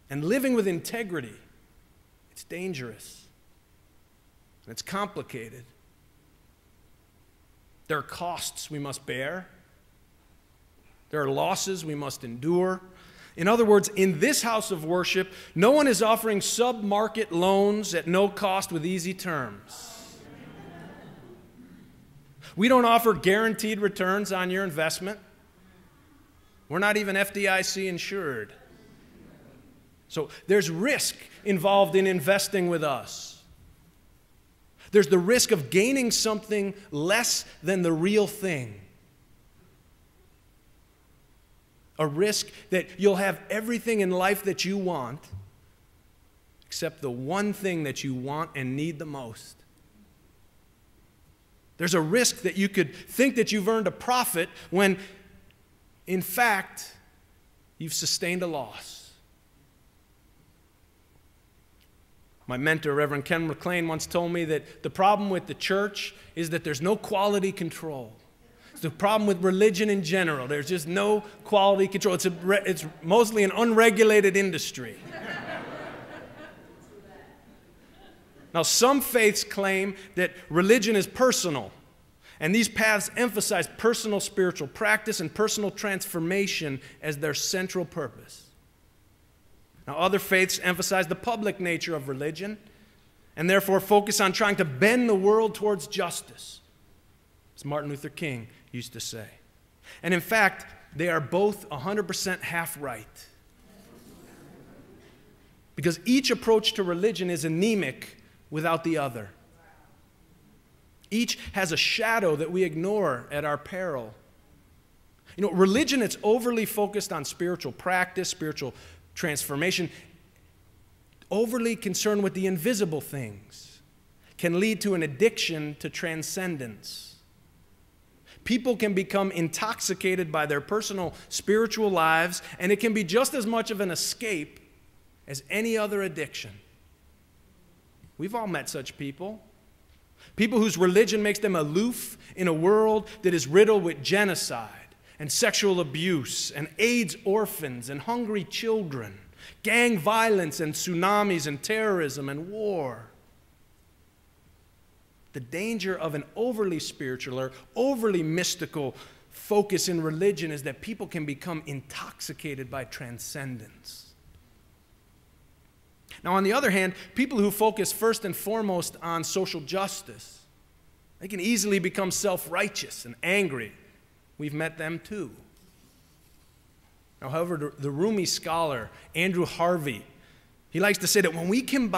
and living with integrity, it's dangerous. And it's complicated. There are costs we must bear. There are losses we must endure. In other words, in this house of worship, no one is offering sub-market loans at no cost with easy terms. We don't offer guaranteed returns on your investment. We're not even FDIC insured. So there's risk involved in investing with us. There's the risk of gaining something less than the real thing. A risk that you'll have everything in life that you want, except the one thing that you want and need the most. There's a risk that you could think that you've earned a profit when, in fact, you've sustained a loss. My mentor, Reverend Ken McLean, once told me that the problem with the church is that there's no quality control. It's the problem with religion in general. There's just no quality control. It's mostly an unregulated industry. Now, some faiths claim that religion is personal, and these paths emphasize personal spiritual practice and personal transformation as their central purpose. Now, other faiths emphasize the public nature of religion and therefore focus on trying to bend the world towards justice, as Martin Luther King used to say. And in fact, they are both 100% half right. Because each approach to religion is anemic without the other. Each has a shadow that we ignore at our peril. You know, religion that's overly focused on spiritual practice, spiritual transformation, overly concerned with the invisible things, can lead to an addiction to transcendence. People can become intoxicated by their personal spiritual lives, and it can be just as much of an escape as any other addiction. We've all met such people. People whose religion makes them aloof in a world that is riddled with genocide and sexual abuse and AIDS orphans and hungry children, gang violence and tsunamis and terrorism and war. The danger of an overly spiritual or overly mystical focus in religion is that people can become intoxicated by transcendence. Now, on the other hand, people who focus first and foremost on social justice, they can easily become self-righteous and angry. We've met them too. Now, however, the Rumi scholar, Andrew Harvey, he likes to say that when we can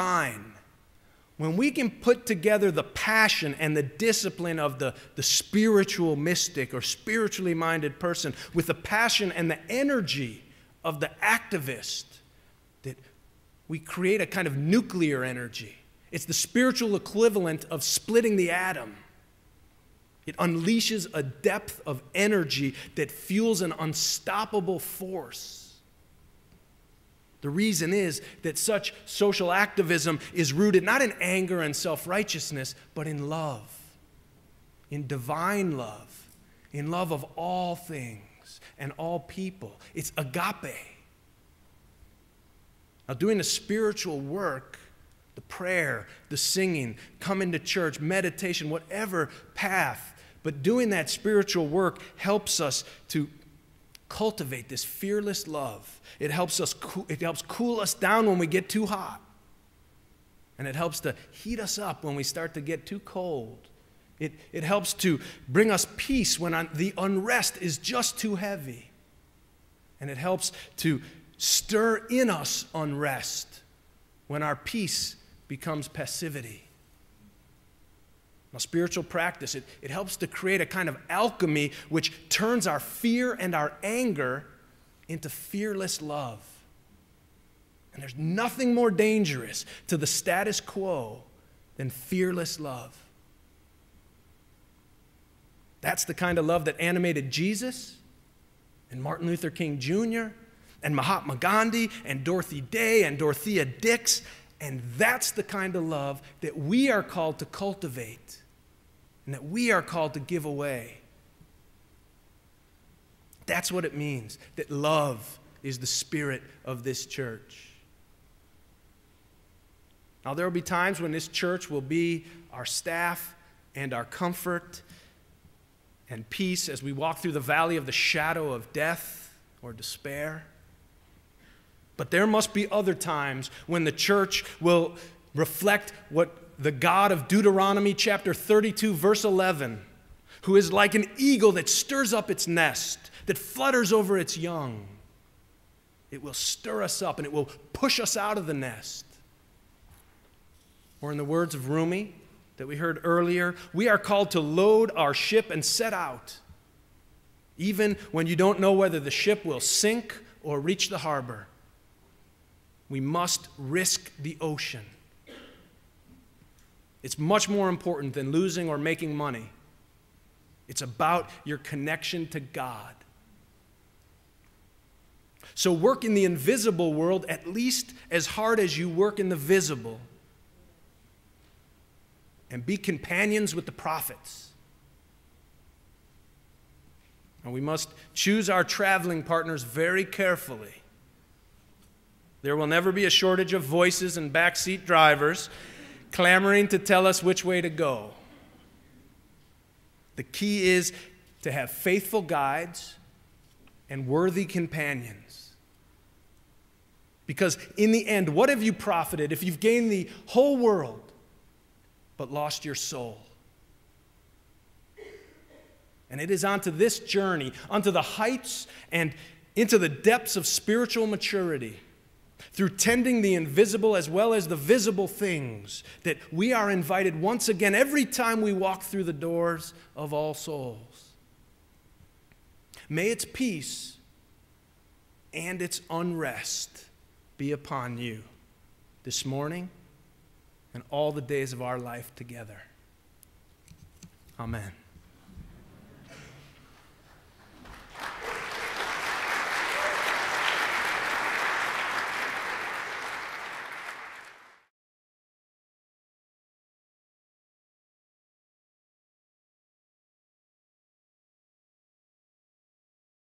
put together the passion and the discipline of the spiritual mystic or spiritually minded person with the passion and the energy of the activist, that we create a kind of nuclear energy. It's the spiritual equivalent of splitting the atom. It unleashes a depth of energy that fuels an unstoppable force. The reason is that such social activism is rooted not in anger and self-righteousness, but in love, in divine love, in love of all things and all people. It's agape. Now, doing the spiritual work, the prayer, the singing, coming to church, meditation, whatever path, but doing that spiritual work helps us to cultivate this fearless love. It helps cool us down when we get too hot. And it helps to heat us up when we start to get too cold. It helps to bring us peace when the unrest is just too heavy. And it helps to stir in us unrest when our peace becomes passivity. Now, spiritual practice, it helps to create a kind of alchemy which turns our fear and our anger into fearless love. And there's nothing more dangerous to the status quo than fearless love. That's the kind of love that animated Jesus and Martin Luther King Jr. and Mahatma Gandhi and Dorothy Day and Dorothea Dix. And that's the kind of love that we are called to cultivate and that we are called to give away. That's what it means, that love is the spirit of this church. Now, there will be times when this church will be our staff and our comfort and peace as we walk through the valley of the shadow of death or despair. But there must be other times when the church will reflect what the God of Deuteronomy chapter 32, verse 11, who is like an eagle that stirs up its nest, that flutters over its young. It will stir us up and it will push us out of the nest. Or in the words of Rumi that we heard earlier, we are called to load our ship and set out, even when you don't know whether the ship will sink or reach the harbor. We must risk the ocean. It's much more important than losing or making money. It's about your connection to God. So work in the invisible world at least as hard as you work in the visible. And be companions with the prophets. And we must choose our traveling partners very carefully. There will never be a shortage of voices and backseat drivers clamoring to tell us which way to go. The key is to have faithful guides and worthy companions. Because in the end, what have you profited if you've gained the whole world but lost your soul? And it is onto this journey, onto the heights and into the depths of spiritual maturity, through tending the invisible as well as the visible things, that we are invited once again every time we walk through the doors of All Souls. May its peace and its unrest be upon you this morning and all the days of our life together. Amen.